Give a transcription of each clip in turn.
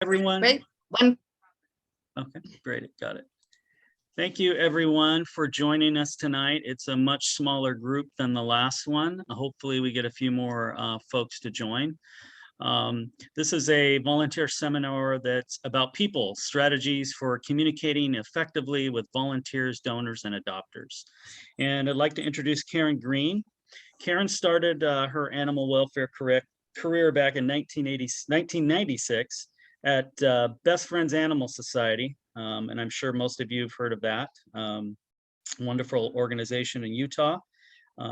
Everyone. Great. One. Okay, great. Got it. Thank you, everyone, for joining us tonight. It's a much smaller group than the last one. Hopefully, we get a few more folks to join. This is a volunteer seminar that's about people, strategies for communicating effectively with volunteers, donors, and adopters. And I'd like to introduce Karen Green. Karen started her animal welfare career back in 1996 at Best Friends Animal Society, and I'm sure most of you have heard of that. Wonderful organization in Utah.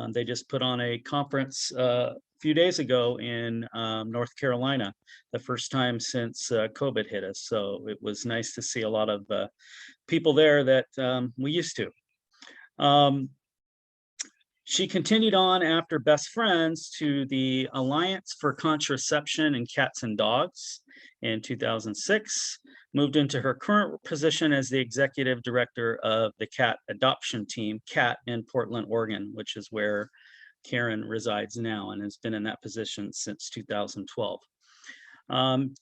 They just put on a conference a few days ago in North Carolina, the first time since COVID hit us. So it was nice to see a lot of people there that we used to. She continued on after Best Friends to the Alliance for Contraception in Cats and Dogs in 2006, moved into her current position as the executive director of the cat adoption team, CAT, in Portland, Oregon, which is where Karen resides now and has been in that position since 2012.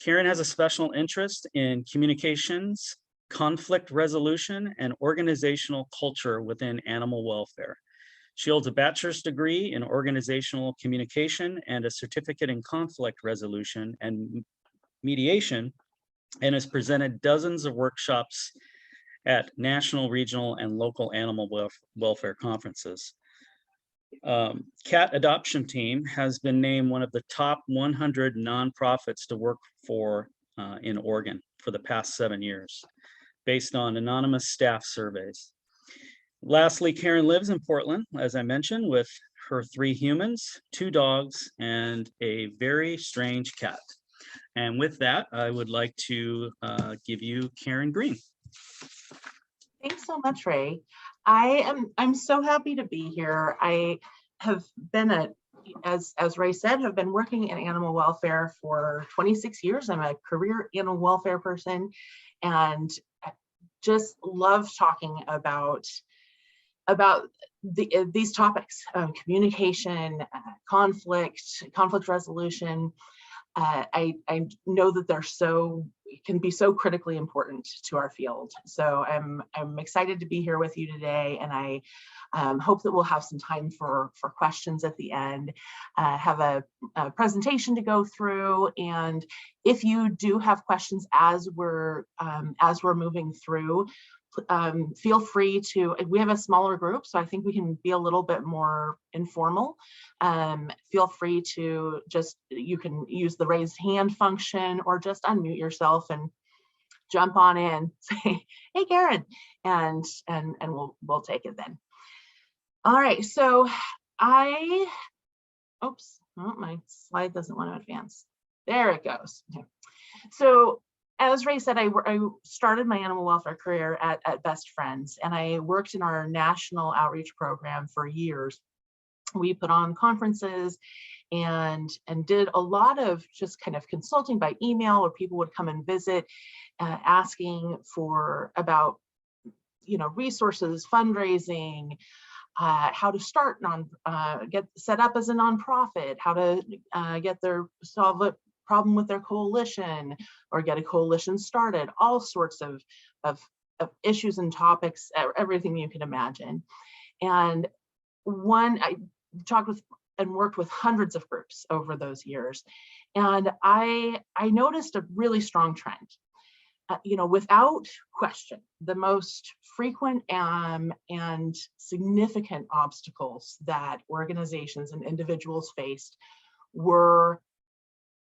Karen has a special interest in communications, conflict resolution, and organizational culture within animal welfare. She holds a bachelor's degree in organizational communication and a certificate in conflict resolution and mediation, and has presented dozens of workshops at national, regional, and local animal welfare conferences. Cat Adoption Team has been named one of the top 100 nonprofits to work for in Oregon for the past 7 years, based on anonymous staff surveys. Lastly, Karen lives in Portland, as I mentioned, with her 3 humans, 2 dogs, and a very strange cat. And with that, I would like to give you Karen Green. Thanks so much, Ray. I'm so happy to be here. I have been as Ray said, have been working in animal welfare for 26 years. I'm a career animal welfare person and just love talking about these topics, communication, conflict resolution. I know that can be so critically important to our field. So I'm excited to be here with you today, and I hope that we'll have some time for questions at the end. Have a presentation to go through, and if you do have questions as we're moving through, feel free to. We have a smaller group, so I think we can be a little bit more informal. Feel free to you can use the raised hand function or just unmute yourself and jump on in, say, hey, Karen, and we'll take it then. All right, so my slide doesn't want to advance. There it goes. Okay. So as Ray said, I started my animal welfare career at Best Friends, and I worked in our national outreach program for years. We put on conferences and did a lot of just kind of consulting by email, or people would come and visit, asking about resources, fundraising, how to start get set up as a nonprofit, how to solve a problem with their coalition or get a coalition started, all sorts of issues and topics, everything you can imagine. And I talked with and worked with hundreds of groups over those years. And I noticed a really strong trend. Without question, the most frequent and significant obstacles that organizations and individuals faced were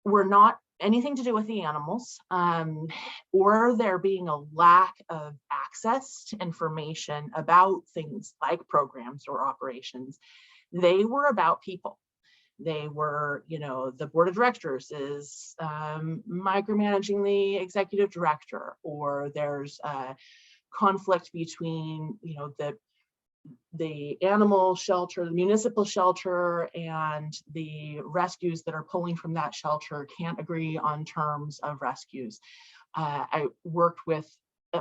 not anything to do with the animals, or there being a lack of access to information about things like programs or operations. They were about people. They were, the board of directors is micromanaging the executive director, or there's a conflict between, the animal shelter, the municipal shelter, and the rescues that are pulling from that shelter can't agree on terms of rescues. I worked with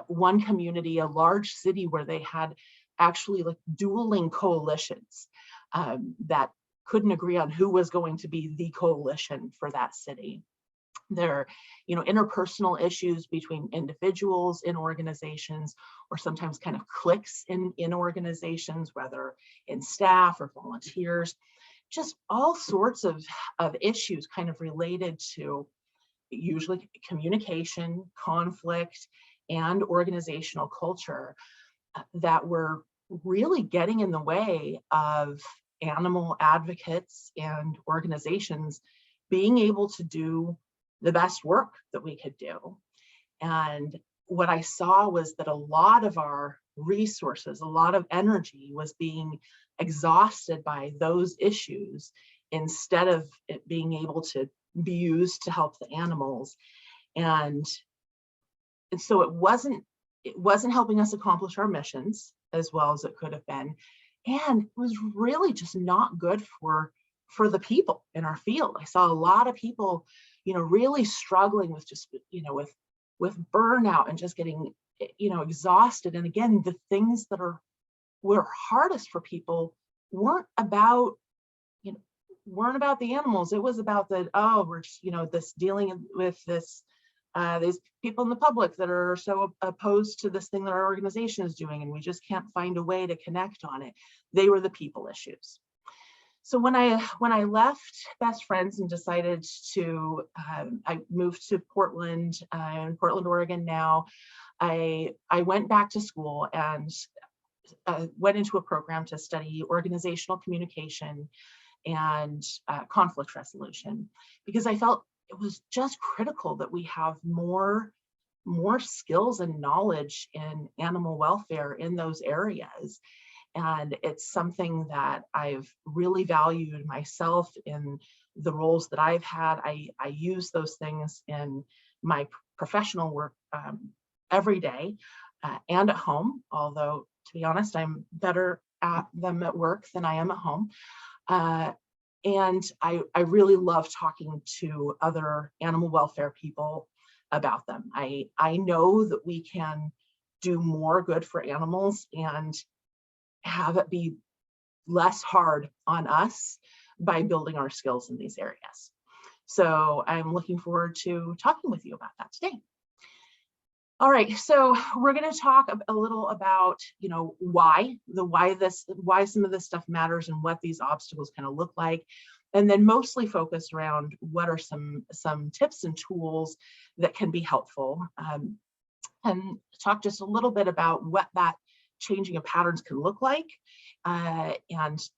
one community, a large city, where they had actually like dueling coalitions that couldn't agree on who was going to be the coalition for that city. There are, interpersonal issues between individuals in organizations, or sometimes kind of cliques in organizations, whether in staff or volunteers, just all sorts of issues kind of related to usually communication, conflict, and organizational culture that were really getting in the way of animal advocates and organizations being able to do the best work that we could do. And what I saw was that a lot of our resources, a lot of energy was being exhausted by those issues instead of it being able to be used to help the animals. And so it wasn't helping us accomplish our missions as well as it could have been. And it was really just not good for the people in our field. I saw a lot of people, really struggling with just, with burnout and just getting, exhausted. And again, the things that were hardest for people weren't about the animals. It was about we're just, this dealing with this, these people in the public that are so opposed to this thing that our organization is doing, and we just can't find a way to connect on it. They were the people issues. So when I left Best Friends and decided to, I moved to Portland, in Portland, Oregon now, I went back to school and went into a program to study organizational communication and conflict resolution, because I felt it was just critical that we have more skills and knowledge in animal welfare in those areas. And it's something that I've really valued myself in the roles that I've had. I use those things in my professional work every day and at home, although to be honest, I'm better at them at work than I am at home. And I really love talking to other animal welfare people about them. I know that we can do more good for animals and have it be less hard on us by building our skills in these areas. So I'm looking forward to talking with you about that today. All right, so we're going to talk a little about, why some of this stuff matters and what these obstacles kind of look like, and then mostly focus around what are some tips and tools that can be helpful, and talk just a little bit about what that changing of patterns can look like, and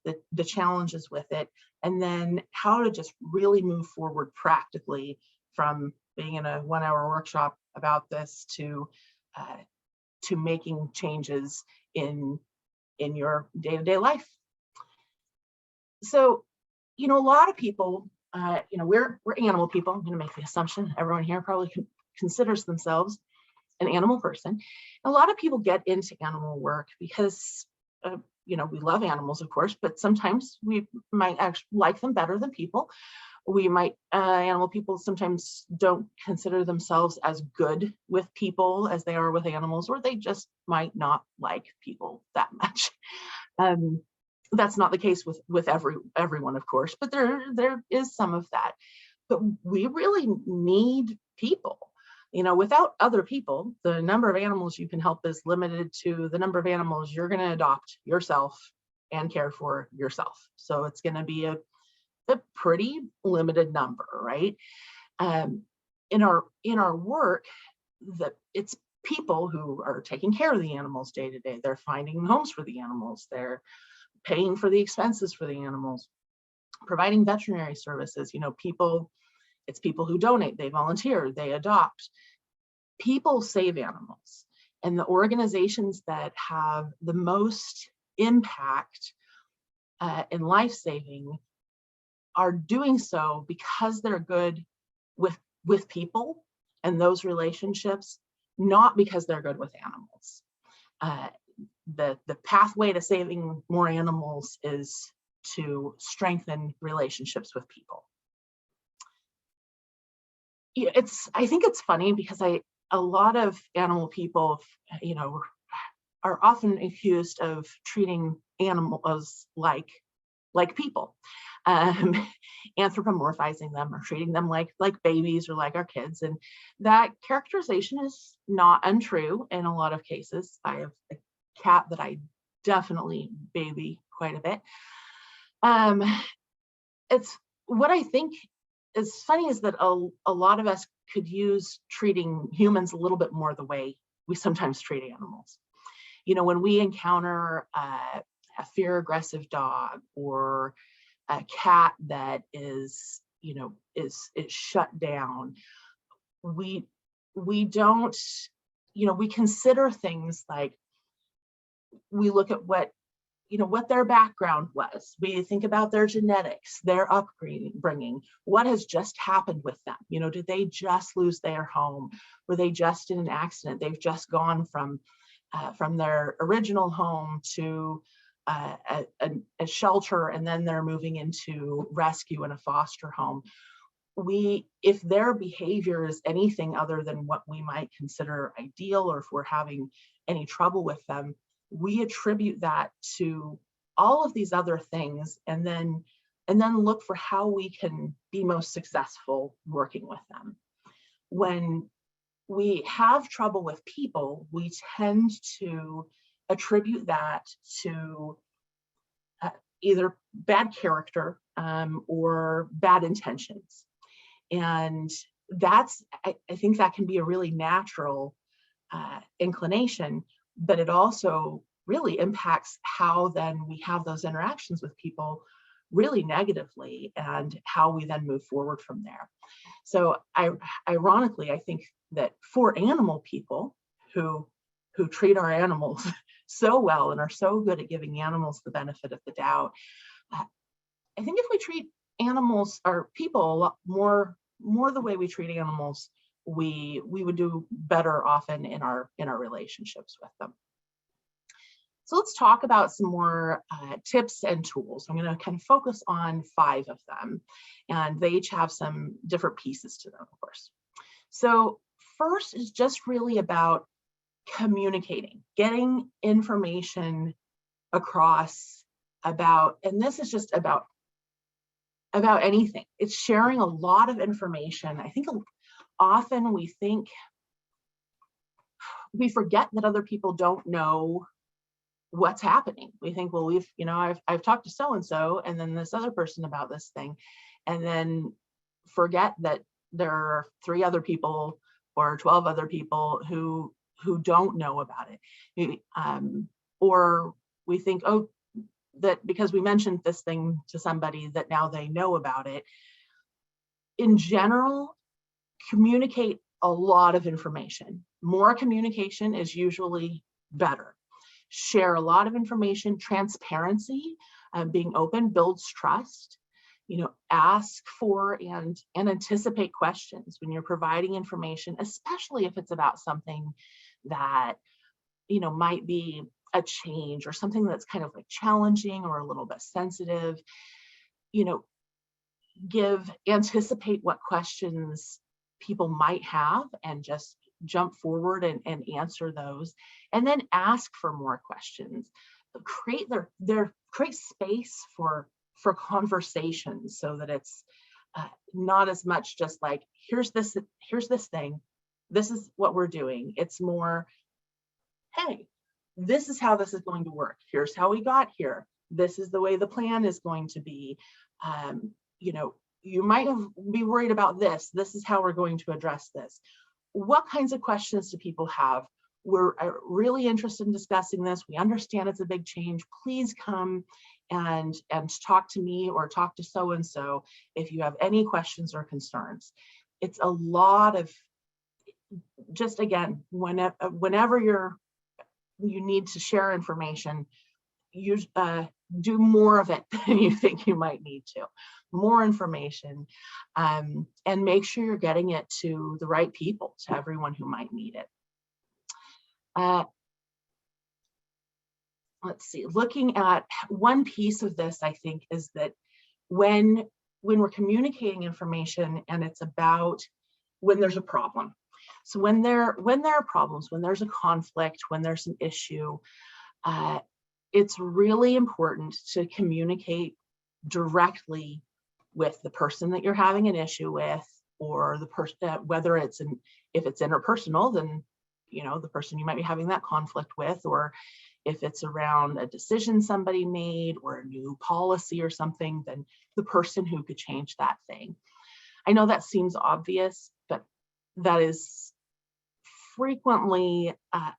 the challenges with it, and then how to just really move forward practically from being in a 1-hour workshop about this to making changes in your day-to-day life. So, a lot of people, we're animal people. I'm going to make the assumption everyone here probably considers themselves an animal person. A lot of people get into animal work because, we love animals, of course, but sometimes we might actually like them better than people. We might, animal people sometimes don't consider themselves as good with people as they are with animals, or they just might not like people that much. That's not the case with everyone, of course, but there is some of that. But we really need people. Without other people, the number of animals you can help is limited to the number of animals you're going to adopt yourself and care for yourself. So it's going to be a pretty limited number, right? In our work, it's people who are taking care of the animals day to day. They're finding homes for the animals. They're paying for the expenses for the animals, providing veterinary services. It's people who donate, they volunteer, they adopt. People save animals, and the organizations that have the most impact in life saving are doing so because they're good with people and those relationships, not because they're good with animals. The pathway to saving more animals is to strengthen relationships with people. I think it's funny because a lot of animal people, are often accused of treating animals like like people, anthropomorphizing them or treating them like babies or like our kids. And that characterization is not untrue in a lot of cases. I have a cat that I definitely baby quite a bit. It's what I think is funny is that a lot of us could use treating humans a little bit more the way we sometimes treat animals. You know, when we encounter a fear aggressive dog or a cat that is, you know, is shut down, we don't, you know, we consider things like, we look at what, you know, what their background was. We think about their genetics, their upbringing, what has just happened with them. You know, did they just lose their home? Were they just in an accident? They've just gone from their original home to a shelter, and then they're moving into rescue in a foster home. If their behavior is anything other than what we might consider ideal, or if we're having any trouble with them, we attribute that to all of these other things, and then look for how we can be most successful working with them. When we have trouble with people, we tend to attribute that to either bad character or bad intentions. And that's, I think that can be a really natural inclination, but it also really impacts how then we have those interactions with people really negatively, and how we then move forward from there. So ironically, I think that for animal people who treat our animals so well and are so good at giving animals the benefit of the doubt, I think if we treat animals or people a lot more the way we treat animals, we would do better often in our relationships with them. So let's talk about some more tips and tools. I'm going to kind of focus on 5 of them, and they each have some different pieces to them, of course. So first is just really about communicating, getting information across about, and this is just about anything. It's sharing a lot of information. I think often we forget that other people don't know what's happening. We think, well, I've talked to so-and-so and then this other person about this thing, and then forget that there are 3 other people or 12 other people who don't know about it. Or we think, oh, that because we mentioned this thing to somebody that now they know about it. In general, communicate a lot of information. More communication is usually better. Share a lot of information. Transparency, being open, builds trust. You know, ask for and anticipate questions when you're providing information, especially if it's about something that, you know, might be a change or something that's kind of like challenging or a little bit sensitive. You know, anticipate what questions people might have and just jump forward and answer those, and then ask for more questions. Create create space for conversations, so that it's not as much just like, here's this thing, this is what we're doing. It's more, hey, this is how this is going to work. Here's how we got here. This is the way the plan is going to be. You know, you might be worried about this. This is how we're going to address this. What kinds of questions do people have? We're really interested in discussing this. We understand it's a big change. Please come and talk to me or talk to so-and-so if you have any questions or concerns. It's a lot of, just again, whenever you need to share information, you do more of it than you think you might need to. More information, and make sure you're getting it to the right people, to everyone who might need it. Let's see, looking at one piece of this, I think, is that when we're communicating information, and it's about when there's a problem. So when there are problems, when there's a conflict, when there's an issue, it's really important to communicate directly with the person that you're having an issue with, or the person, whether it's if it's interpersonal, then the person you might be having that conflict with, or if it's around a decision somebody made or a new policy or something, then the person who could change that thing. I know that seems obvious, but that is frequently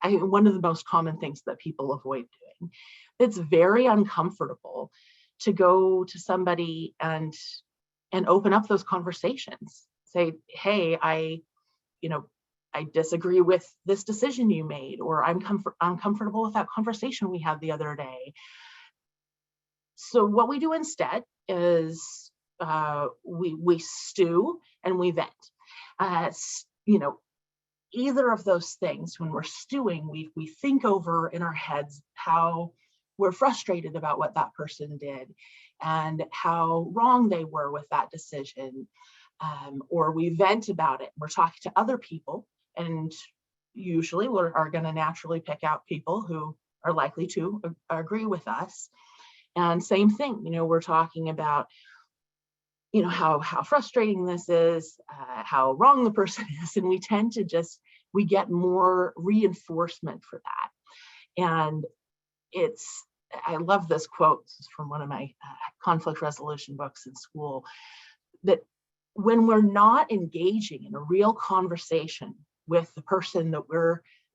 one of the most common things that people avoid doing. It's very uncomfortable to go to somebody and open up those conversations. Say, hey, I disagree with this decision you made, or I'm uncomfortable with that conversation we had the other day. So what we do instead is we stew and we vent. Either of those things, when we're stewing, we think over in our heads how we're frustrated about what that person did and how wrong they were with that decision. Or we vent about it. We're talking to other people, and usually we are going to naturally pick out people who are likely to agree with us. And same thing, we're talking about, how frustrating this is, how wrong the person is, and we tend to we get more reinforcement for that. And I love this quote. This is from one of my conflict resolution books in school, that when we're not engaging in a real conversation with the person that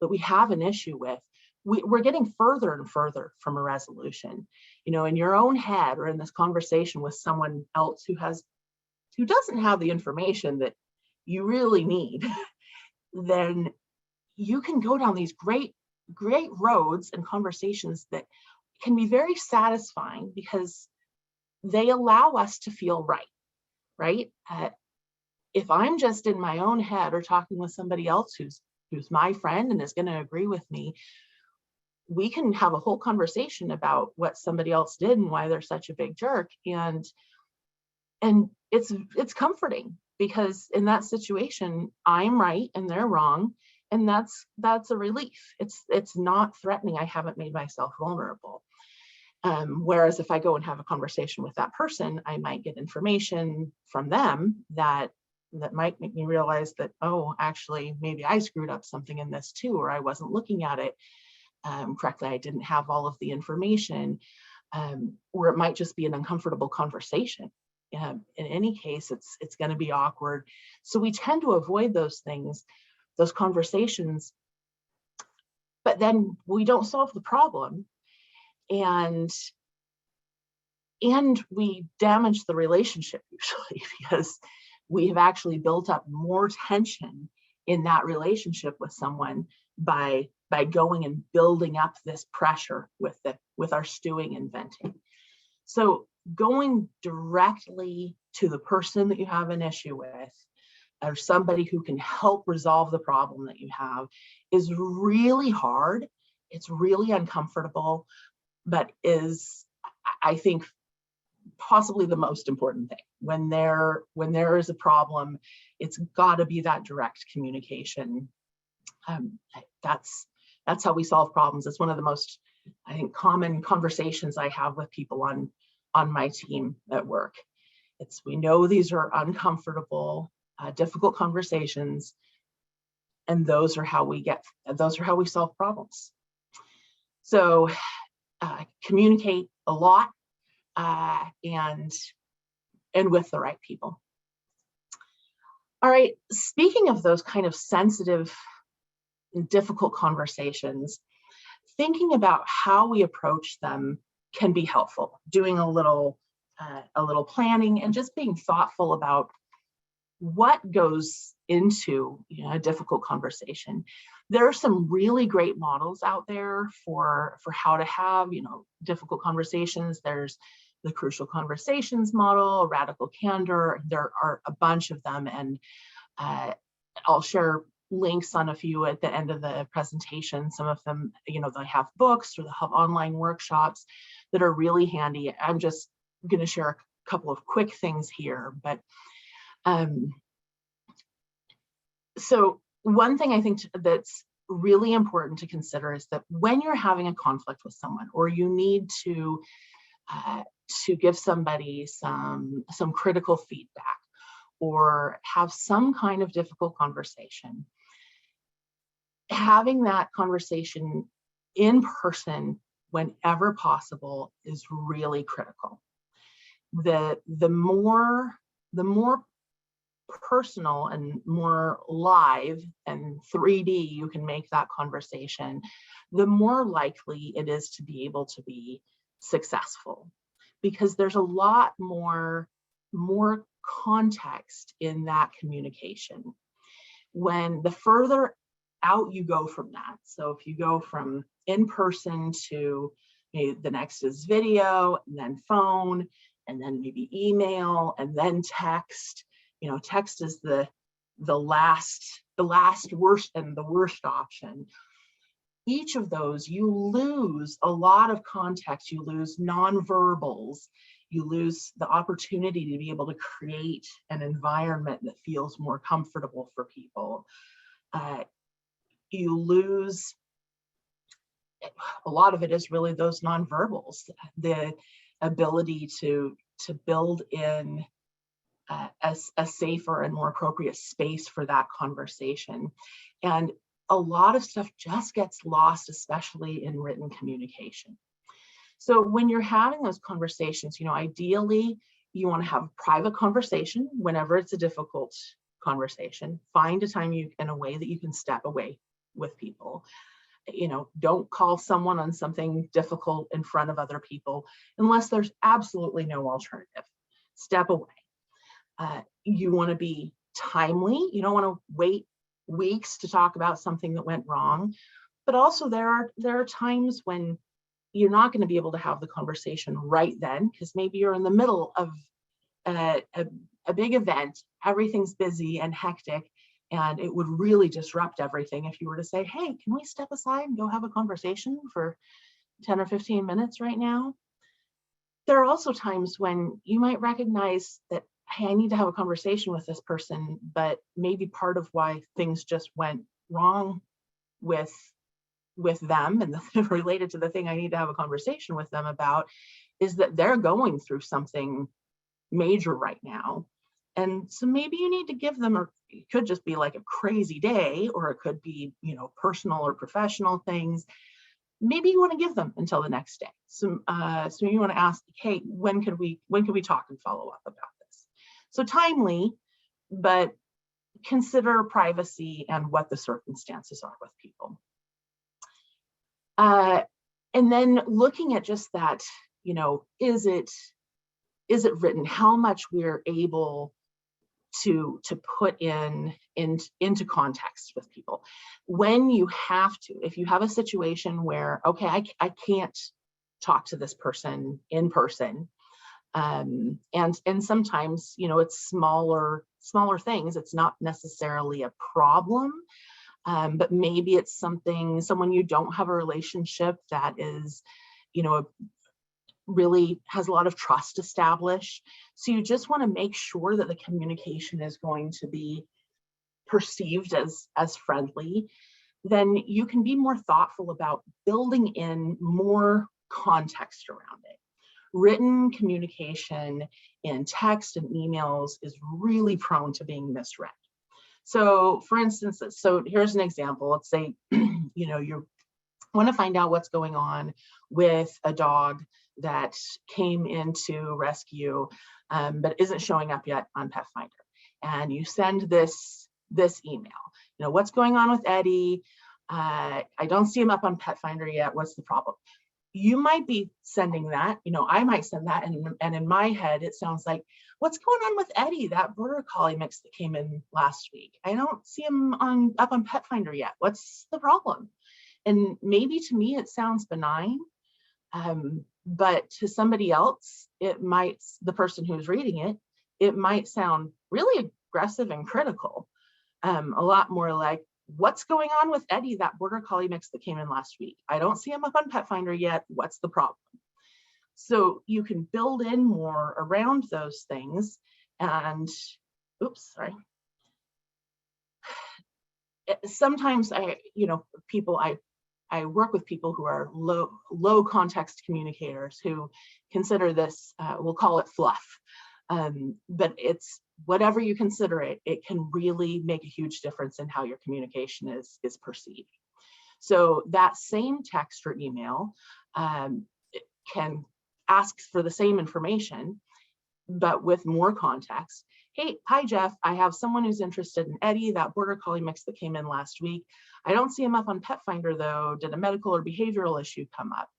we have an issue with, we're getting further and further from a resolution. In your own head, or in this conversation with someone else who doesn't have the information that you really need, then you can go down these great roads and conversations that can be very satisfying because they allow us to feel right? If I'm just in my own head or talking with somebody else who's my friend and is going to agree with me, we can have a whole conversation about what somebody else did and why they're such a big jerk. And it's comforting, because in that situation, I'm right and they're wrong. And that's a relief. It's not threatening. I haven't made myself vulnerable. Whereas if I go and have a conversation with that person, I might get information from them that might make me realize that, oh, actually, maybe I screwed up something in this too, or I wasn't looking at it correctly. I didn't have all of the information, or it might just be an uncomfortable conversation. In any case, it's going to be awkward. So we tend to avoid those things, those conversations, but then we don't solve the problem. And we damage the relationship usually, because we have actually built up more tension in that relationship with someone by going and building up this pressure with our stewing and venting. So going directly to the person that you have an issue with, or somebody who can help resolve the problem that you have, is really hard. It's really uncomfortable, but is, I think, possibly the most important thing. When there is a problem, it's got to be that direct communication. That's how we solve problems. It's one of the most, I think, common conversations I have with people on my team at work. We know these are uncomfortable, difficult conversations, and those are how we solve problems. So communicate a lot, and with the right people. All right, speaking of those kind of sensitive and difficult conversations, thinking about how we approach them can be helpful. Doing a little planning and just being thoughtful about what goes into a difficult conversation. There are some really great models out there for how to have difficult conversations. There's the Crucial Conversations model, Radical Candor. There are a bunch of them, and I'll share links on a few at the end of the presentation. Some of them, they have books or they have online workshops that are really handy. I'm just going to share a couple of quick things here, but so one thing I think that's really important to consider is that when you're having a conflict with someone, or you need to to give somebody some critical feedback or have some kind of difficult conversation, having that conversation in person whenever possible is really critical. The more personal and more live and 3D you can make that conversation, the more likely it is to be able to be successful, because there's a lot more context in that communication. When the further out you go from that, so if you go from in person to maybe the next is video and then phone and then maybe email and then text, text is the last worst and the worst option. Each of those, you lose a lot of context, you lose nonverbals, you lose the opportunity to be able to create an environment that feels more comfortable for people. You lose, a lot of it is really those nonverbals, the ability to build in a safer and more appropriate space for that conversation. And a lot of stuff just gets lost, especially in written communication. So when you're having those conversations, ideally you want to have a private conversation whenever it's a difficult conversation. Find a time and a way that you can step away with people. Don't call someone on something difficult in front of other people unless there's absolutely no alternative. Step away. You want to be timely. You don't want to wait weeks to talk about something that went wrong. But also there are times when you're not going to be able to have the conversation right then, because maybe you're in the middle of a big event, everything's busy and hectic, and it would really disrupt everything if you were to say, hey, can we step aside and go have a conversation for 10 or 15 minutes right now? There are also times when you might recognize that, hey, I need to have a conversation with this person, but maybe part of why things just went wrong with them and related to the thing I need to have a conversation with them about is that they're going through something major right now. And so maybe you need to give them, or it could just be like a crazy day, or it could be, personal or professional things. Maybe you want to give them until the next day. So you want to ask, hey, when could we talk and follow up about this? So timely, but consider privacy and what the circumstances are with people. And then looking at just that, is it written? How much we're able to put into context with people. When you have to, if you have a situation where, okay, I can't talk to this person in person, and sometimes, it's smaller things. It's not necessarily a problem. But maybe it's someone you don't have a relationship that is, really has a lot of trust established. So you just want to make sure that the communication is going to be perceived as friendly. Then you can be more thoughtful about building in more context around it. Written communication in text and emails is really prone to being misread. So for instance, here's an example. Let's say, you want to find out what's going on with a dog that came into rescue, but isn't showing up yet on Pet Finder. And you send this email, what's going on with Eddie? I don't see him up on Pet Finder yet. What's the problem? You might be sending that, I might send that. And in my head, it sounds like, what's going on with Eddie, that border collie mix that came in last week? I don't see him up on Pet Finder yet. What's the problem? And maybe to me, it sounds benign, but to somebody else, the person who's reading it might sound really aggressive and critical. A lot more like, what's going on with Eddie, that border collie mix that came in last week? I don't see him up on Pet Finder yet. What's the problem? So you can build in more around those things. And sometimes I work with people who are low context communicators who consider this, we'll call it fluff. But it's whatever you consider it, it can really make a huge difference in how your communication is perceived. So that same text or email can ask for the same information, but with more context. Hey, hi, Jeff. I have someone who's interested in Eddie, that border collie mix that came in last week. I don't see him up on Pet Finder though. Did a medical or behavioral issue come up?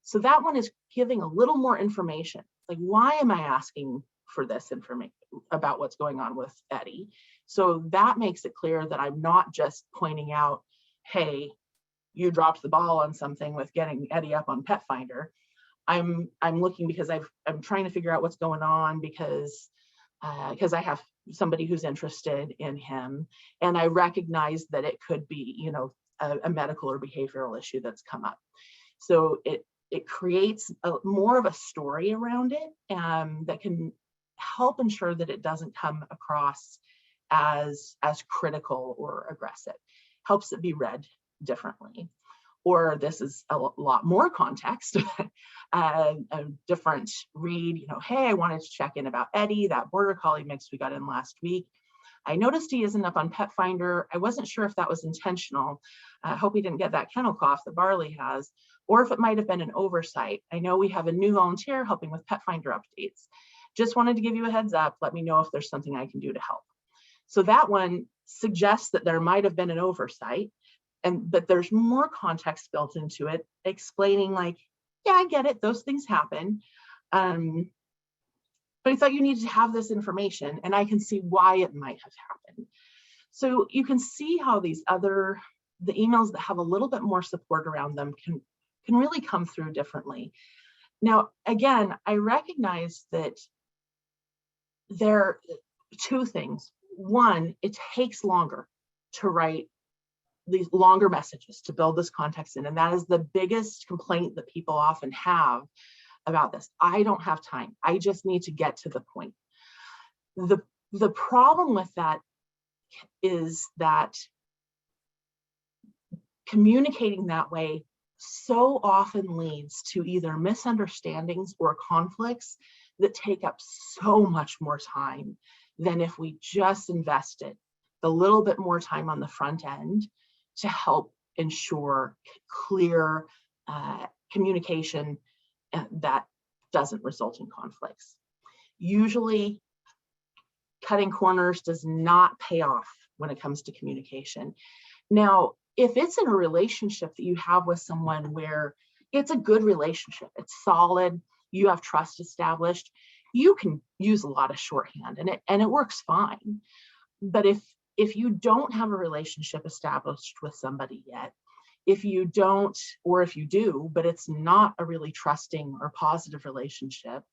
So that one is giving a little more information. Like, why am I asking for this information about what's going on with Eddie? So that makes it clear that I'm not just pointing out, hey, you dropped the ball on something with getting Eddie up on Pet Finder. I'm looking because I'm trying to figure out what's going on because I have somebody who's interested in him, and I recognize that it could be, you know, a medical or behavioral issue that's come up. So it creates more of a story around it that can help ensure that it doesn't come across as critical or aggressive. Helps it be read differently. Or this is a lot more context, a different read, you know, hey, I wanted to check in about Eddie, that border collie mix we got in last week. I noticed he isn't up on Pet Finder. I wasn't sure if that was intentional. I hope he didn't get that kennel cough that Barley has, or if it might have been an oversight. I know we have a new volunteer helping with Pet Finder updates. Just wanted to give you a heads up. Let me know if there's something I can do to help. So that one suggests that there might have been an oversight, but there's more context built into it, explaining like, yeah, I get it, those things happen. But I thought you needed to have this information, and I can see why it might have happened. So you can see how the emails that have a little bit more support around them can really come through differently. Now, again, I recognize that there are two things. One, it takes longer to write these longer messages to build this context in. And that is the biggest complaint that people often have about this. I don't have time. I just need to get to the point. The problem with that is that communicating that way so often leads to either misunderstandings or conflicts that take up so much more time than if we just invested a little bit more time on the front end to help ensure clear communication that doesn't result in conflicts. Usually, cutting corners does not pay off when it comes to communication. Now, if it's in a relationship that you have with someone where it's a good relationship, it's solid, you have trust established, you can use a lot of shorthand and it works fine. But if you don't have a relationship established with somebody yet, if you don't, or if you do, but it's not a really trusting or positive relationship,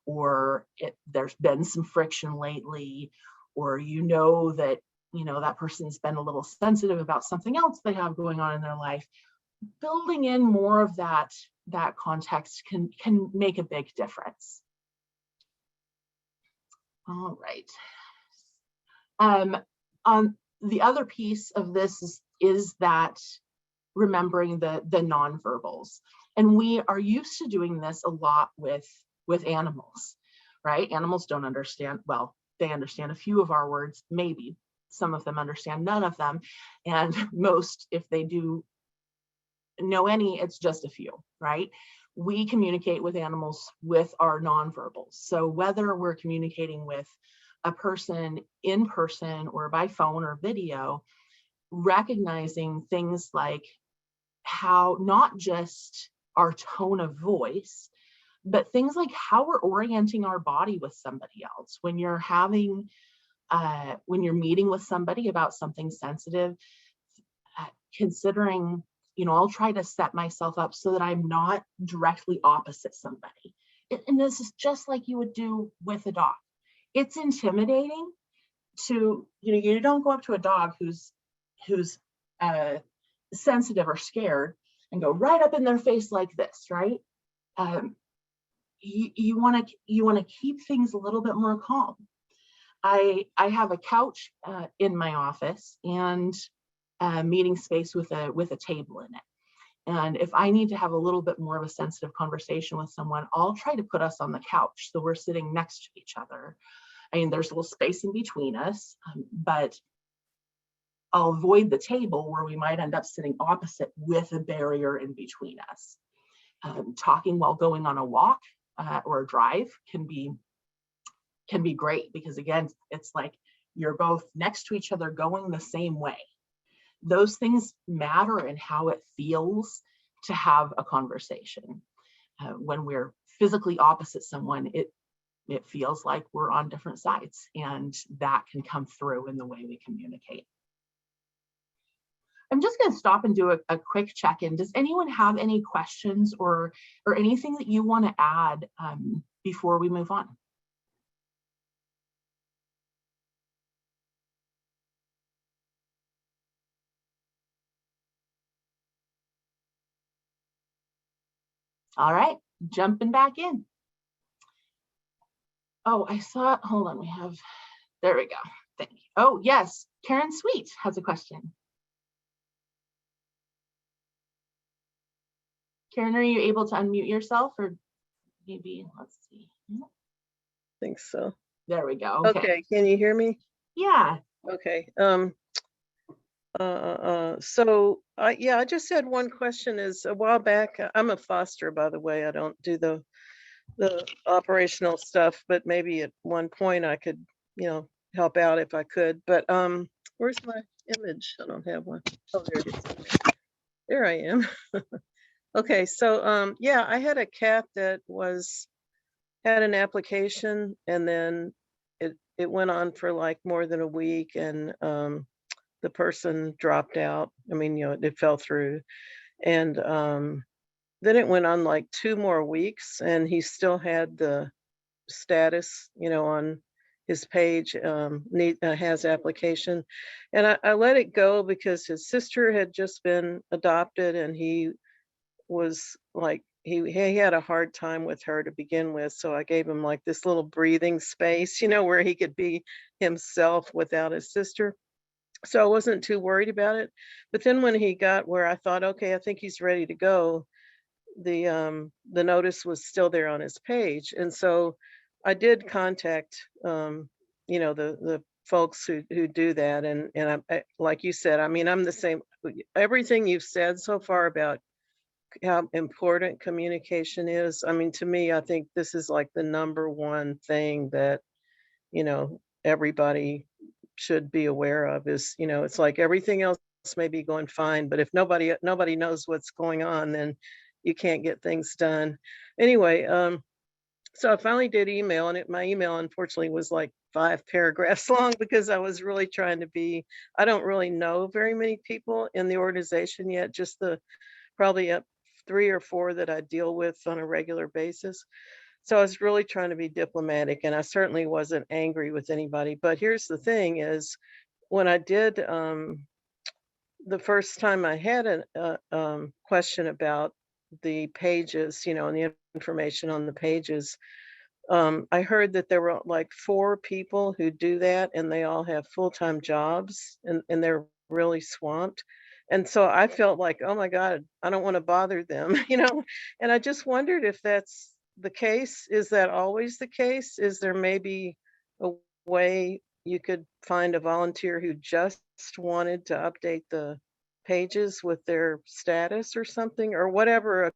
or there's been some friction lately, or you know that that person's been a little sensitive about something else they have going on in their life, building in more of that context can make a big difference. All right. On the other piece of this is that remembering the nonverbals. And we are used to doing this a lot with animals, right? Animals don't understand, well, they understand a few of our words, maybe. Some of them understand none of them. And most, if they do know any, it's just a few, right? We communicate with animals with our nonverbals. So whether we're communicating with a person in person or by phone or video, recognizing things like how not just our tone of voice, but things like how we're orienting our body with somebody else. When you're meeting with somebody about something sensitive, considering, I'll try to set myself up so that I'm not directly opposite somebody. And this is just like you would do with a dog. It's intimidating to, you don't go up to a dog who's sensitive or scared and go right up in their face like this, right? You want to keep things a little bit more calm. I have a couch in my office and a meeting space with a table in it. And if I need to have a little bit more of a sensitive conversation with someone, I'll try to put us on the couch so we're sitting next to each other. I mean, there's a little space in between us, but I'll avoid the table where we might end up sitting opposite with a barrier in between us. Talking while going on a walk or a drive can be great, because again, it's like you're both next to each other going the same way. Those things matter in how it feels to have a conversation. When we're physically opposite someone, it feels like we're on different sides, and that can come through in the way we communicate. I'm just going to stop and do a quick check-in. Does anyone have any questions or anything that you want to add before we move on? All right, jumping back in. Oh, I saw, hold on, there we go. Thank you. Oh, yes, Karen Sweet has a question. Karen, are you able to unmute yourself, or maybe, let's see. I think so. There we go. Okay, can you hear me? Yeah. Okay. So I just had one question. Is a while back, I'm a foster, by the way. I don't do the operational stuff, but maybe at one point I could, help out if I could. But where's my image? I don't have one. Oh, there it is. There I am. Okay, so I had a cat that had an application, and then it went on for like more than a week, and the person dropped out. I mean, it fell through, and then it went on like 2 more weeks, and he still had the status, on his page, has application, and I let it go because his sister had just been adopted, and he was like, he had a hard time with her to begin with, so I gave him like this little breathing space, where he could be himself without his sister. So I wasn't too worried about it. But then when he got where I thought, okay, I think he's ready to go, the notice was still there on his page. And so I did contact the folks who do that, and I, like you said, I mean, I'm the same. Everything you've said so far about how important communication is, I mean, to me, I think this is like the number one thing that everybody should be aware of. Is it's like everything else may be going fine, but if nobody knows what's going on, then you can't get things done. Anyway, so I finally did email, and my email unfortunately was like 5 paragraphs long, because I was really trying to be, I don't really know very many people in the organization yet, just probably 3 or 4 that I deal with on a regular basis. So I was really trying to be diplomatic, and I certainly wasn't angry with anybody. But here's the thing is, when I did, the first time I had a question about the pages, and the information on the pages, I heard that there were like 4 people who do that, and they all have full-time jobs, and they're really swamped. And so I felt like, oh my God, I don't want to bother them, and I just wondered if that's the case. Is that always the case? Is there maybe a way you could find a volunteer who just wanted to update the pages with their status or something, or whatever?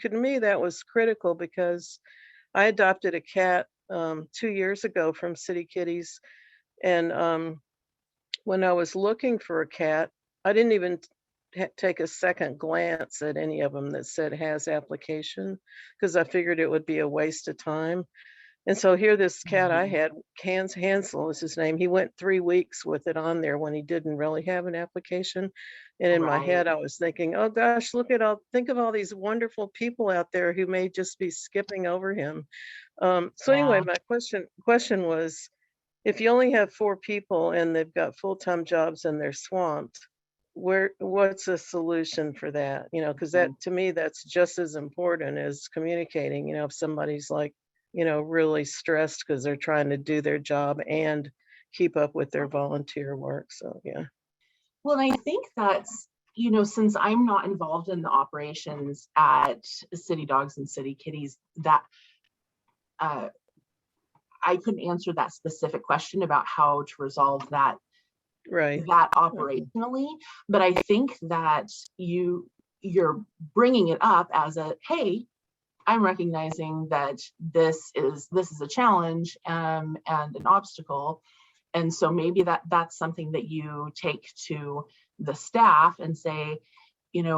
To me, that was critical, because I adopted a cat 2 years ago from City Kitties, and when I was looking for a cat, I didn't even take a second glance at any of them that said has application, because I figured it would be a waste of time. And so here, this cat I had, Hansel is his name. He went 3 weeks with it on there when he didn't really have an application. And in my head, I was thinking, oh gosh, think of all these wonderful people out there who may just be skipping over him. So anyway, my question was, if you only have 4 people and they've got full-time jobs and they're swamped, what's a solution for that? Because that, to me, that's just as important as communicating. If somebody's like, really stressed because they're trying to do their job and keep up with their volunteer work. So yeah. Well, I think that's since I'm not involved in the operations at City Dogs and City Kitties, that I couldn't answer that specific question about how to resolve that Right. operationally, but I think that you're bringing it up as a, hey, I'm recognizing that this is a challenge and an obstacle, and so maybe that's something that you take to the staff and say,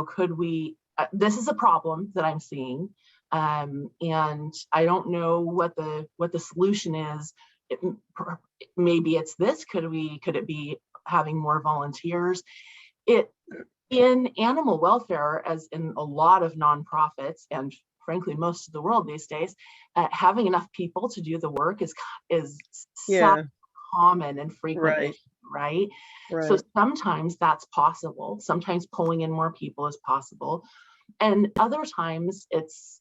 could we? This is a problem that I'm seeing, and I don't know what the solution is. Maybe it's this. Could it be having more volunteers? In animal welfare, as in a lot of nonprofits and frankly most of the world these days, having enough people to do the work is Yeah. so common and frequent, Right. right? Right. So sometimes that's possible. Sometimes pulling in more people is possible, and other times it's,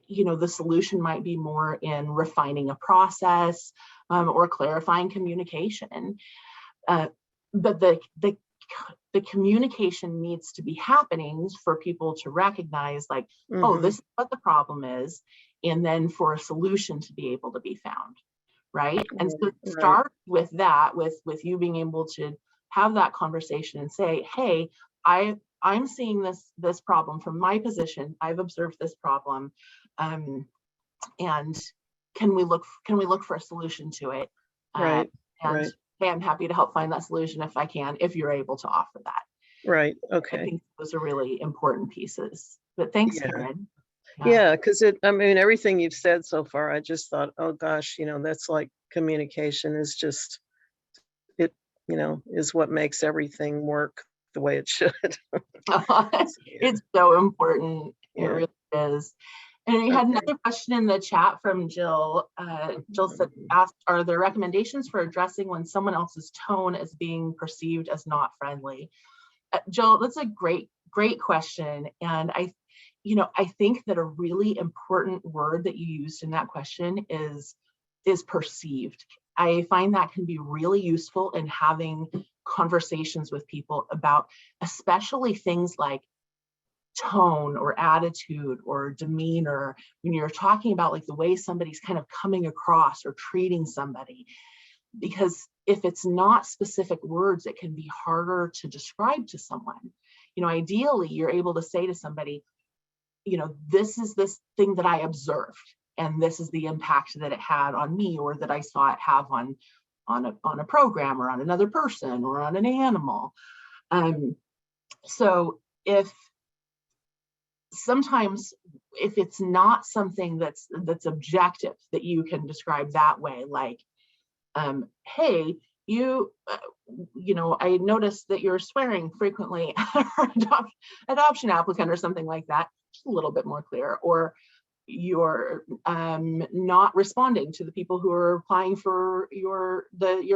the solution might be more in refining a process or clarifying communication. But the communication needs to be happening for people to recognize, like, oh, this is what the problem is, and then for a solution to be able to be found, right? And so start with that, with you being able to have that conversation and say, hey, I'm seeing this problem from my position. I've observed this problem, and can we look for a solution to it? Right. And hey, I'm happy to help find that solution if I can, if you're able to offer that. Right. I Okay. think those are really important pieces. But thanks, Karen. Yeah, because everything you've said so far, I just thought, oh gosh, that's like communication is just, it, is what makes everything work the way it should. It's so important. It really is. And we had another question in the chat from Jill. Jill asked, are there recommendations for addressing when someone else's tone is being perceived as not friendly? Jill, that's a great question. And I think that a really important word that you used in that question is perceived. I find that can be really useful in having conversations with people about, especially things like tone or attitude or demeanor, when you're talking about like the way somebody's kind of coming across or treating somebody. Because if it's not specific words, it can be harder to describe to someone. Ideally, you're able to say to somebody, this is this thing that I observed, and this is the impact that it had on me, or that I saw it have on a program, or on another person, or on an animal. So sometimes if it's not something that's objective that you can describe that way, like, hey, you I noticed that you're swearing frequently adoption applicant, or something like that, just a little bit more clear. Or you're not responding to the people who are applying for your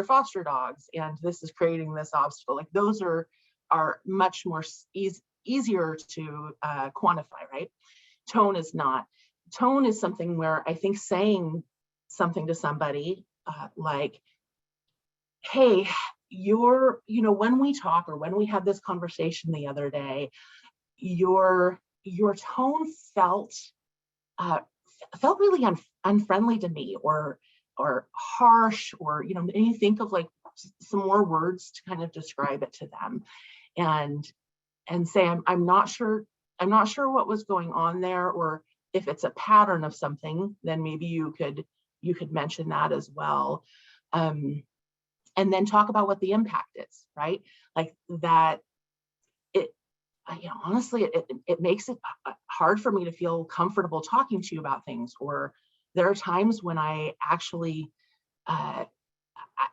foster dogs, and this is creating this obstacle. Like, those are much more easier to quantify, right? Tone is not. Tone is something where I think saying something to somebody like, hey, when we talk, or when we had this conversation the other day, your tone felt really unfriendly to me, or harsh, or and you think of like some more words to kind of describe it to them, and say, I'm not sure what was going on there, or if it's a pattern of something, then maybe you could mention that as well. And then talk about what the impact is, right? Like that, honestly, it makes it hard for me to feel comfortable talking to you about things. Or there are times when I actually, I'm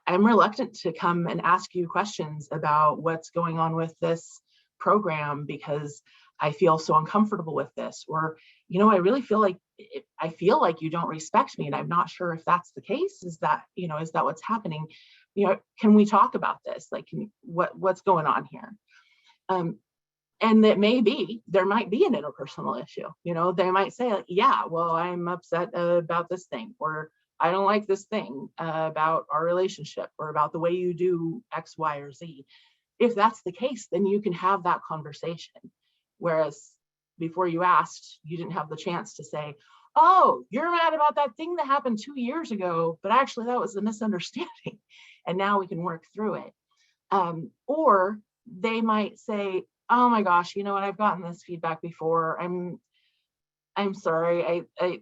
reluctant to come and ask you questions about what's going on with this program, because I feel so uncomfortable with this. Or, I really feel like you don't respect me, and I'm not sure if that's the case. Is that what's happening? Can we talk about this? Like, what's going on here? And there might be an interpersonal issue. They might say, like, yeah, well, I'm upset about this thing, or I don't like this thing about our relationship, or about the way you do X, Y, or Z. if that's the case, then you can have that conversation. Whereas before you asked, you didn't have the chance to say, oh, you're mad about that thing that happened 2 years ago, but actually that was a misunderstanding. And now we can work through it. Or they might say, oh my gosh, you know what, I've gotten this feedback before. I'm sorry. I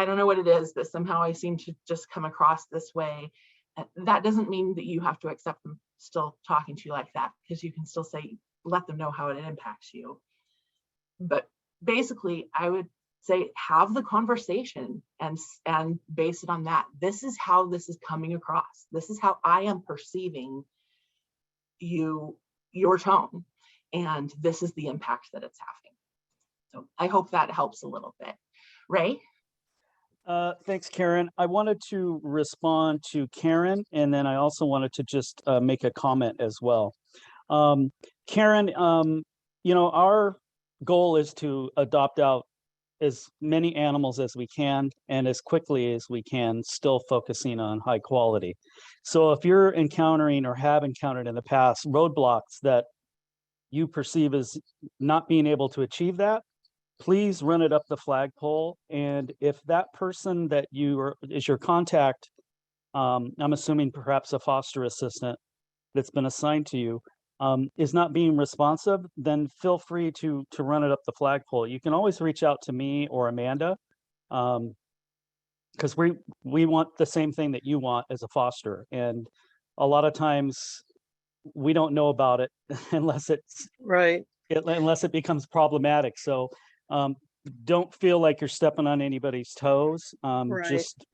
don't know what it is, but somehow I seem to just come across this way. That doesn't mean that you have to accept them still talking to you like that, because you can still say, let them know how it impacts you. But basically, I would say have the conversation and base it on that. This is how this is coming across. This is how I am perceiving your tone, and this is the impact that it's having. So I hope that helps a little bit. Ray? Thanks, Karen. I wanted to respond to Karen, and then I also wanted to just make a comment as well. Karen, our goal is to adopt out as many animals as we can and as quickly as we can, still focusing on high quality. So if you're encountering or have encountered in the past roadblocks that you perceive as not being able to achieve that, please run it up the flagpole. And if that person that is your contact, I'm assuming perhaps a foster assistant that's been assigned to you, is not being responsive, then feel free to run it up the flagpole. You can always reach out to me or Amanda, because we want the same thing that you want as a foster. And a lot of times we don't know about it unless unless it becomes problematic. So don't feel like you're stepping on anybody's toes. Just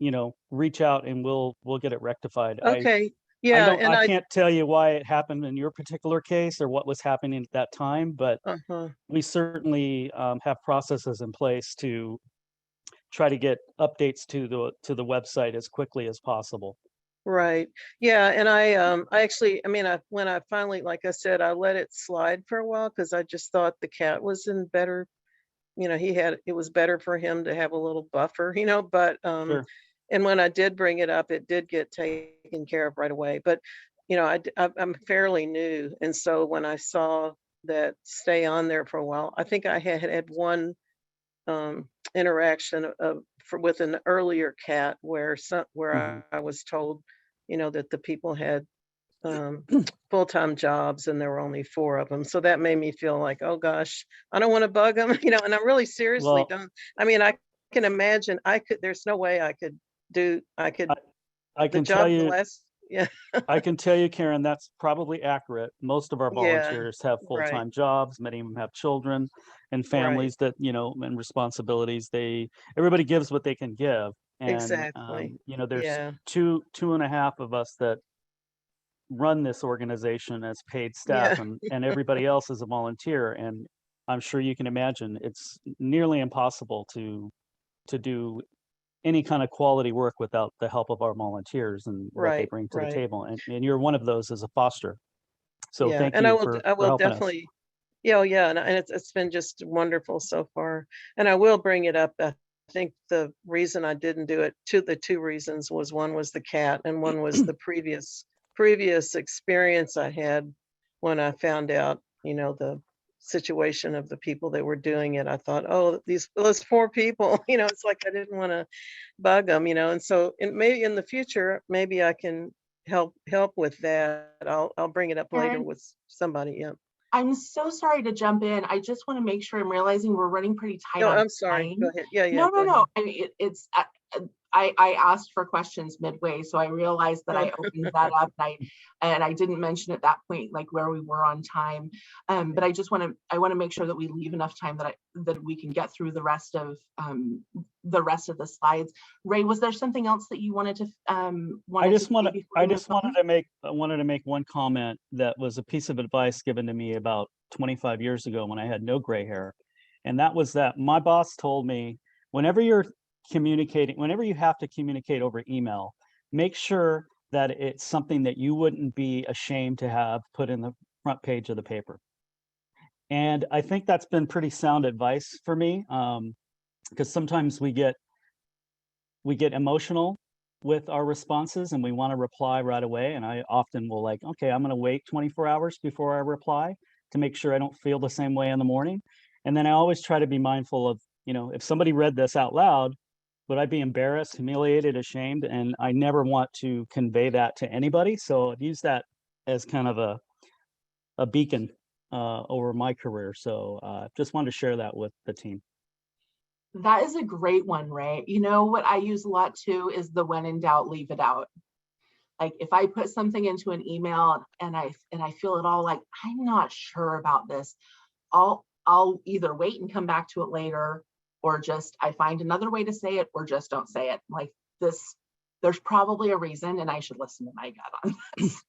reach out and we'll get it rectified. Okay. Yeah, I can't tell you why it happened in your particular case or what was happening at that time, but we certainly have processes in place to try to get updates to the website as quickly as possible. Right. Yeah. And I actually, when I finally, like I said, I let it slide for a while because I just thought the cat was in better, it was better for him to have a little buffer, but, Sure. and when I did bring it up, it did get taken care of right away. But, I'm fairly new. And so when I saw that stay on there for a while, I think I had one interaction with an earlier cat where I was told, that the people had full-time jobs and there were only 4 of them. So that made me feel like, oh gosh, I don't want to bug them, and I really seriously don't. I can imagine there's no way I could I can tell you, yeah. I can tell you, Karen, that's probably accurate. Most of our volunteers have full-time jobs. Many of them have children and families that, and responsibilities. Everybody gives what they can give. And, Exactly. there's 2.5 of us that run this organization as paid staff, and everybody else is a volunteer. And I'm sure you can imagine it's nearly impossible to do any kind of quality work without the help of our volunteers and what they bring to the table. And you're one of those as a foster. So thank you for helping definitely. us. Yeah. And it's been just wonderful so far. And I will bring it up. I think the reason I didn't do it, the 2 reasons was, one was the cat and one was the previous experience I had when I found out, the situation of the people that were doing it. I thought, oh, those 4 people, it's like I didn't want to bug them, and so maybe in the future, maybe I can help with that. I'll bring it up later with somebody. Yeah. I'm so sorry to jump in. I just want to make sure, I'm realizing we're running pretty tight on I'm sorry. time. Go ahead. Yeah. No. I mean, I asked for questions midway, so I realized that I opened that up, and I didn't mention at that point like where we were on time. But I want to make sure that we leave enough time that we can get through the rest of the slides. Ray, was there something else that you wanted to I just wanted to make one comment that was a piece of advice given to me about 25 years ago when I had no gray hair. And that was that my boss told me, whenever you have to communicate over email, make sure that it's something that you wouldn't be ashamed to have put in the front page of the paper. And I think that's been pretty sound advice for me, because sometimes we get emotional with our responses and we want to reply right away. And I often will like, okay, I'm going to wait 24 hours before I reply to make sure I don't feel the same way in the morning. And then I always try to be mindful of, if somebody read this out loud, would I be embarrassed, humiliated, ashamed? And I never want to convey that to anybody. So I've used that as kind of a beacon over my career. So just wanted to share that with the team. That is a great one, Ray. You know what I use a lot too is the when in doubt, leave it out. Like if I put something into an email and I feel it all like, I'm not sure about this, I'll either wait and come back to it later, or just I find another way to say it, or just don't say it. Like this, there's probably a reason, and I should listen to my gut on this.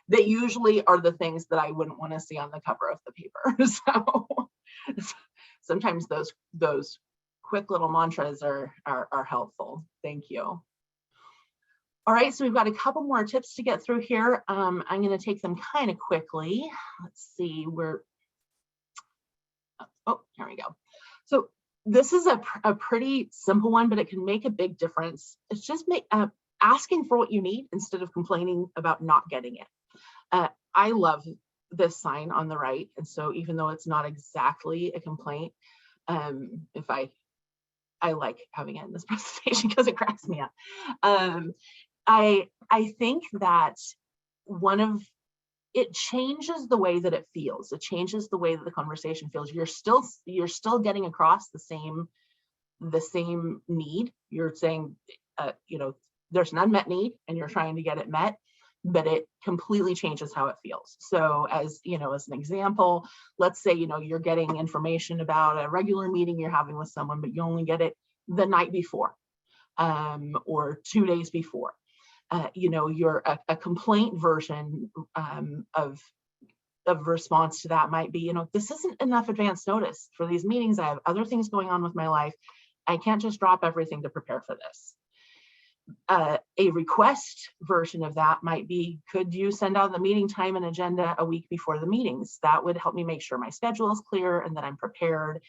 They usually are the things that I wouldn't want to see on the cover of the paper. So sometimes those quick little mantras are helpful. Thank you. All right, so we've got a couple more tips to get through here. I'm going to take them kind of quickly. Let's see, here we go. So this is a pretty simple one, but it can make a big difference. It's just asking for what you need instead of complaining about not getting it. I love this sign on the right, and so even though it's not exactly a complaint, if I like having it in this presentation because it cracks me up. I think that it changes the way that it feels. It changes the way that the conversation feels. You're still getting across the same need. You're saying, there's an unmet need and you're trying to get it met, but it completely changes how it feels. So as an example, let's say, you're getting information about a regular meeting you're having with someone, but you only get it the night before, or 2 days before. You're a complaint version of response to that might be, this isn't enough advance notice for these meetings. I have other things going on with my life. I can't just drop everything to prepare for this. A request version of that might be, could you send out the meeting time and agenda a week before the meetings? That would help me make sure my schedule is clear and that I'm prepared.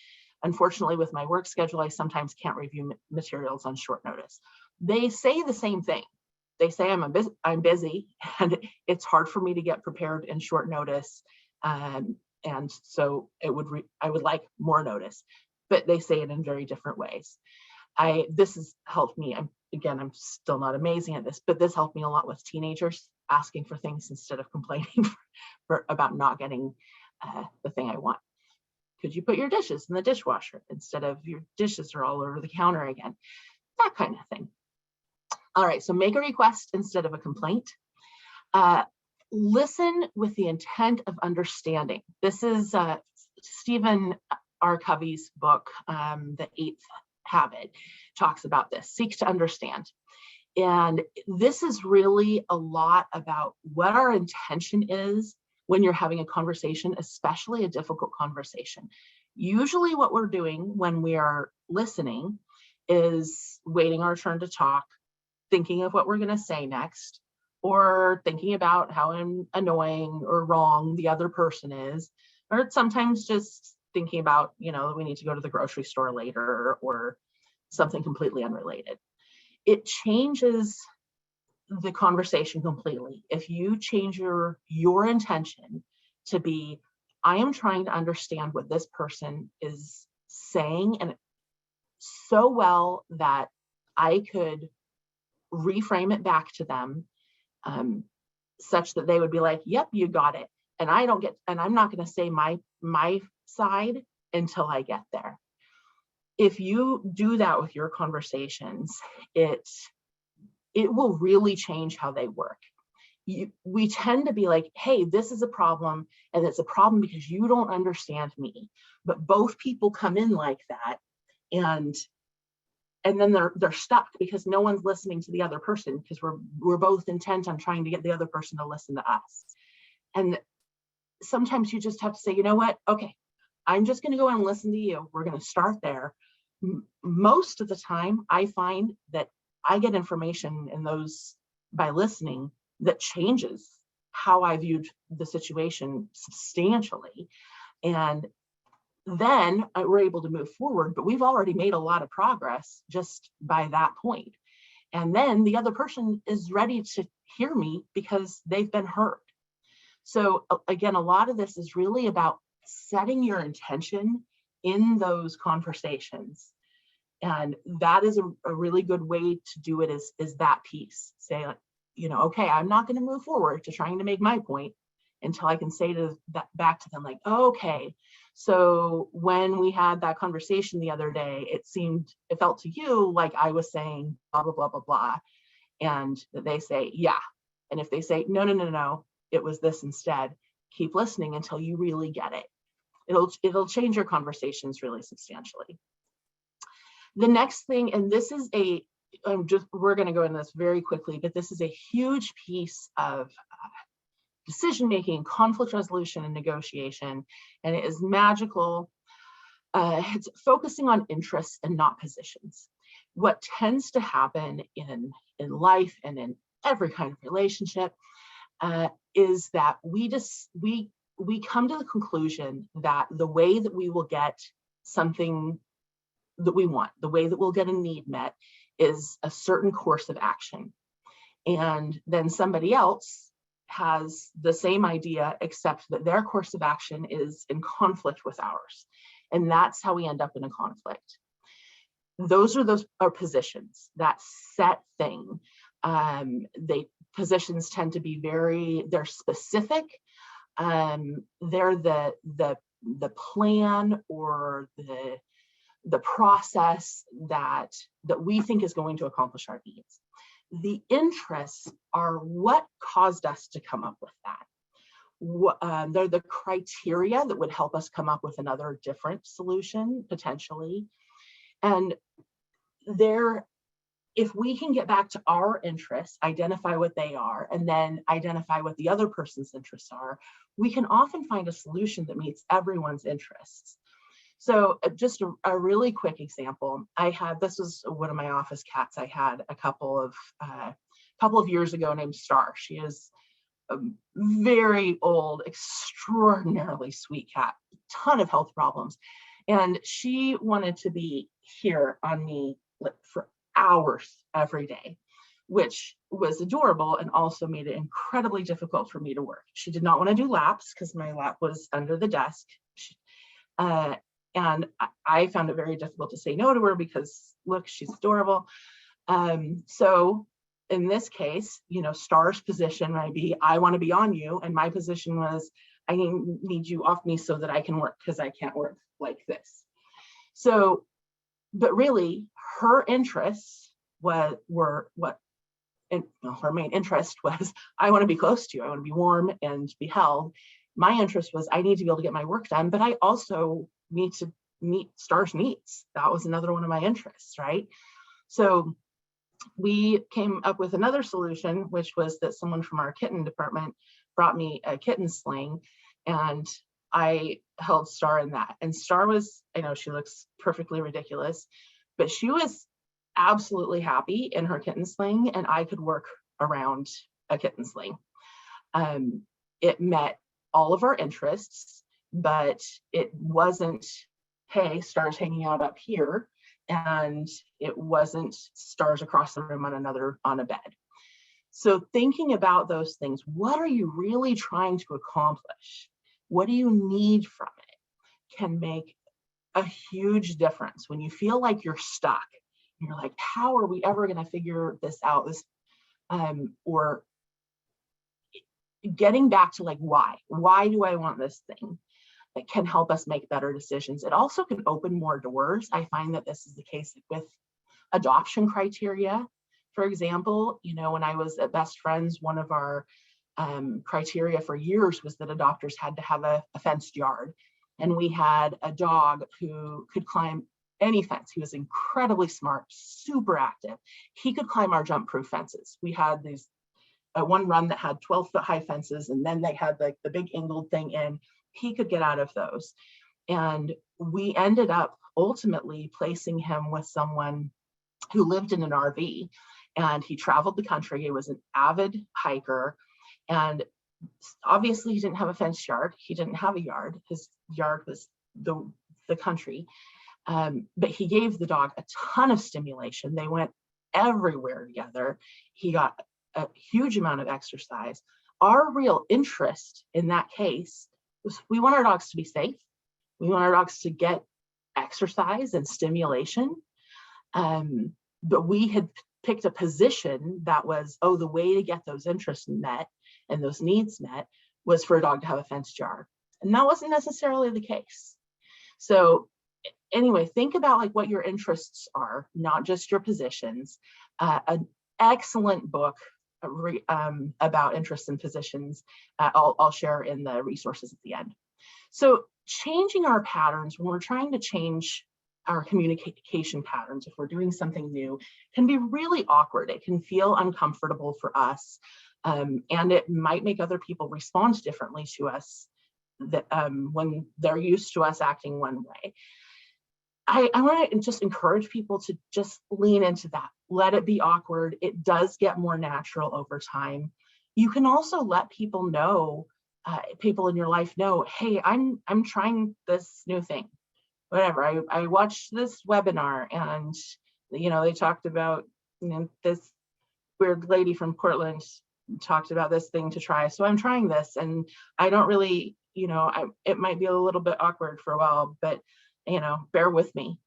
Unfortunately, with my work schedule, I sometimes can't review materials on short notice. They say the same thing. They say I'm busy and it's hard for me to get prepared in short notice. And so I would like more notice, but they say it in very different ways. This has helped me. I'm still not amazing at this, but this helped me a lot with teenagers asking for things instead of complaining about not getting the thing I want. Could you put your dishes in the dishwasher instead of your dishes are all over the counter again? That kind of thing. All right, so make a request instead of a complaint. Listen with the intent of understanding. This is Stephen R. Covey's book, The Eighth Habit, talks about this, seek to understand. And this is really a lot about what our intention is when you're having a conversation, especially a difficult conversation. Usually what we're doing when we are listening is waiting our turn to talk, thinking of what we're going to say next, or thinking about how annoying or wrong the other person is, or sometimes just thinking about, we need to go to the grocery store later or something completely unrelated. It changes the conversation completely. If you change your intention to be, I am trying to understand what this person is saying, and so well that I could reframe it back to them such that they would be like, yep, you got it. And I'm not going to say my side until I get there. If you do that with your conversations, it will really change how they work. We tend to be like, hey, this is a problem, and it's a problem because you don't understand me. But both people come in like that, and then they're stuck because no one's listening to the other person, because we're both intent on trying to get the other person to listen to us. And sometimes you just have to say, you know what? Okay, I'm just going to go and listen to you. We're going to start there. Most of the time, I find that I get information in those by listening that changes how I viewed the situation substantially. And then we're able to move forward, but we've already made a lot of progress just by that point. And then the other person is ready to hear me because they've been heard. So again, a lot of this is really about setting your intention in those conversations. And that is a really good way to do it is that piece. Say, like, you know, okay, I'm not going to move forward to trying to make my point until I can say back to them, like, oh, okay, so when we had that conversation the other day, it felt to you like I was saying blah, blah, blah, blah, blah. And they say, yeah. And if they say, no, no, no, no, it was this instead, keep listening until you really get it. It'll change your conversations really substantially. The next thing, and this is we're going to go into this very quickly, but this is a huge piece of decision-making, conflict resolution, and negotiation, and it is magical. It's focusing on interests and not positions. What tends to happen in life and in every kind of relationship is that we come to the conclusion that the way that we will get something that we want, the way that we'll get a need met, is a certain course of action. And then somebody else has the same idea, except that their course of action is in conflict with ours. And that's how we end up in a conflict. Those are positions, that set thing. Positions tend to be they're specific. They're the plan or the process that we think is going to accomplish our needs. The interests are what caused us to come up with that. They're the criteria that would help us come up with another different solution, potentially. And if we can get back to our interests, identify what they are, and then identify what the other person's interests are, we can often find a solution that meets everyone's interests. So just a really quick example, this was one of my office cats I had a couple of years ago, named Star. She is a very old, extraordinarily sweet cat, ton of health problems. And she wanted to be here on me for hours every day, which was adorable and also made it incredibly difficult for me to work. She did not want to do laps because my lap was under the desk. And I found it very difficult to say no to her because, look, she's adorable. So in this case, Star's position might be, I want to be on you. And my position was, I need you off me so that I can work because I can't work like this. So, but really her interests were what, and her main interest was, I want to be close to you. I want to be warm and be held. My interest was, I need to be able to get my work done, but I also need to meet Star's needs. That was another one of my interests, right? So we came up with another solution, which was that someone from our kitten department brought me a kitten sling, and I held Star in that. And Star was, I know she looks perfectly ridiculous, but she was absolutely happy in her kitten sling, and I could work around a kitten sling. It met all of our interests, but it wasn't, hey, Star's hanging out up here, and it wasn't Star's across the room on a bed. So thinking about those things, what are you really trying to accomplish? What do you need from it? Can make a huge difference when you feel like you're stuck. You're like, how are we ever going to figure this out? Or getting back to like, why do I want this thing? It can help us make better decisions. It also can open more doors. I find that this is the case with adoption criteria. For example, when I was at Best Friends, one of our criteria for years was that adopters had to have a fenced yard. And we had a dog who could climb any fence. He was incredibly smart, super active. He could climb our jump-proof fences. We had these one run that had 12-foot high fences, and then they had like the big angled thing in. He could get out of those. And we ended up ultimately placing him with someone who lived in an RV, and he traveled the country. He was an avid hiker, and obviously he didn't have a fenced yard. He didn't have a yard. His yard was the country. But he gave the dog a ton of stimulation. They went everywhere together. He got a huge amount of exercise. Our real interest in that case was we want our dogs to be safe. We want our dogs to get exercise and stimulation. But we had picked a position that was, oh, the way to get those interests met and those needs met was for a dog to have a fenced yard. And that wasn't necessarily the case. So anyway, think about like what your interests are, not just your positions. An excellent book about interests and positions, I'll share in the resources at the end. So changing our patterns when we're trying to change our communication patterns, if we're doing something new, can be really awkward. It can feel uncomfortable for us, and it might make other people respond differently to us that, when they're used to us acting one way. I want to just encourage people to just lean into that. Let it be awkward. It does get more natural over time. You can also let people know, people in your life know, hey, I'm trying this new thing. Whatever. I watched this webinar and, you know, they talked about, you know, this weird lady from Portland talked about this thing to try. So I'm trying this, and I don't really, you know, it might be a little bit awkward for a while, but, you know, bear with me.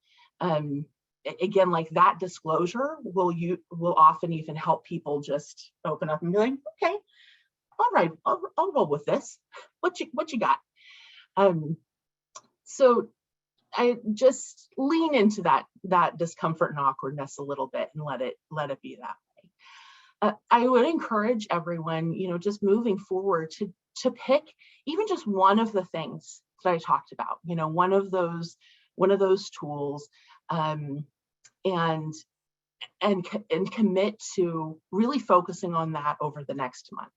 Again, like that disclosure will often even help people just open up and be like, okay, all right, I'll roll with this. What you got? So I just lean into that discomfort and awkwardness a little bit and let it be that way. I would encourage everyone, you know, just moving forward to pick even just one of the things that I talked about, you know, one of those tools, and commit to really focusing on that over the next month.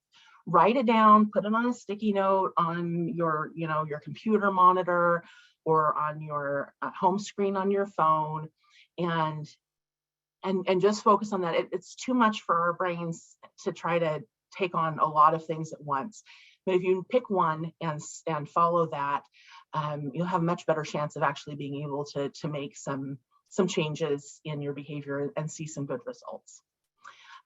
Write it down, put it on a sticky note on your, you know, your computer monitor or on your home screen on your phone, and just focus on that. It's too much for our brains to try to take on a lot of things at once. But if you pick one and follow that, you'll have a much better chance of actually being able to make some changes in your behavior and see some good results.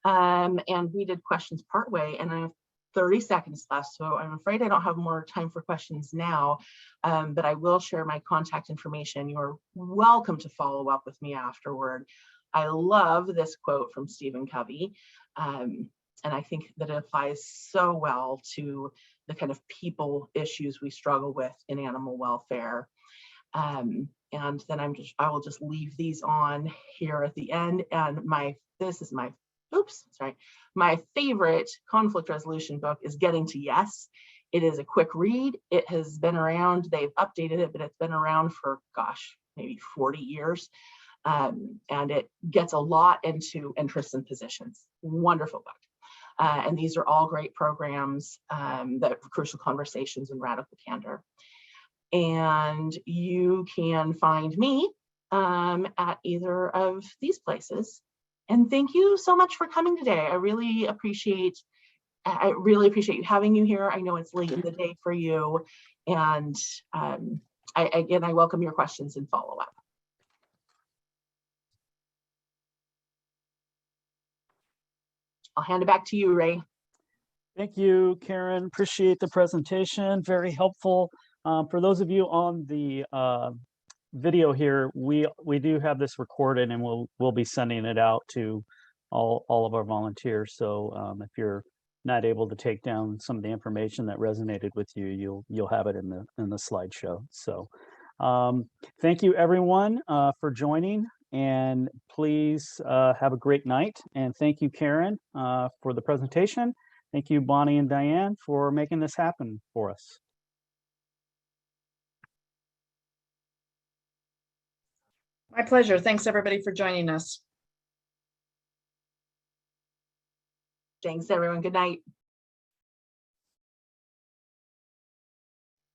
And we did questions partway, and I have 30 seconds left, so I'm afraid I don't have more time for questions now, but I will share my contact information. You are welcome to follow up with me afterward. I love this quote from Stephen Covey, and I think that it applies so well to the kind of people issues we struggle with in animal welfare. And then I will just leave these on here at the end. And my favorite conflict resolution book is Getting to Yes. It is a quick read. It has been around, they've updated it, but it's been around for, gosh, maybe 40 years. And it gets a lot into interests and positions. Wonderful book. And these are all great programs, that Crucial Conversations and Radical Candor. And you can find me at either of these places. And thank you so much for coming today. I really appreciate you having you here. I know it's late in the day for you. And I welcome your questions and follow up. I'll hand it back to you, Ray. Thank you, Karen. Appreciate the presentation. Very helpful. For those of you on the video here, we do have this recorded, and we'll be sending it out to all of our volunteers. So if you're not able to take down some of the information that resonated with you, you'll have it in the slideshow. So thank you, everyone, for joining. And please have a great night. And thank you, Karen, for the presentation. Thank you, Bonnie and Diane, for making this happen for us. My pleasure. Thanks, everybody, for joining us. Thanks, everyone. Good night.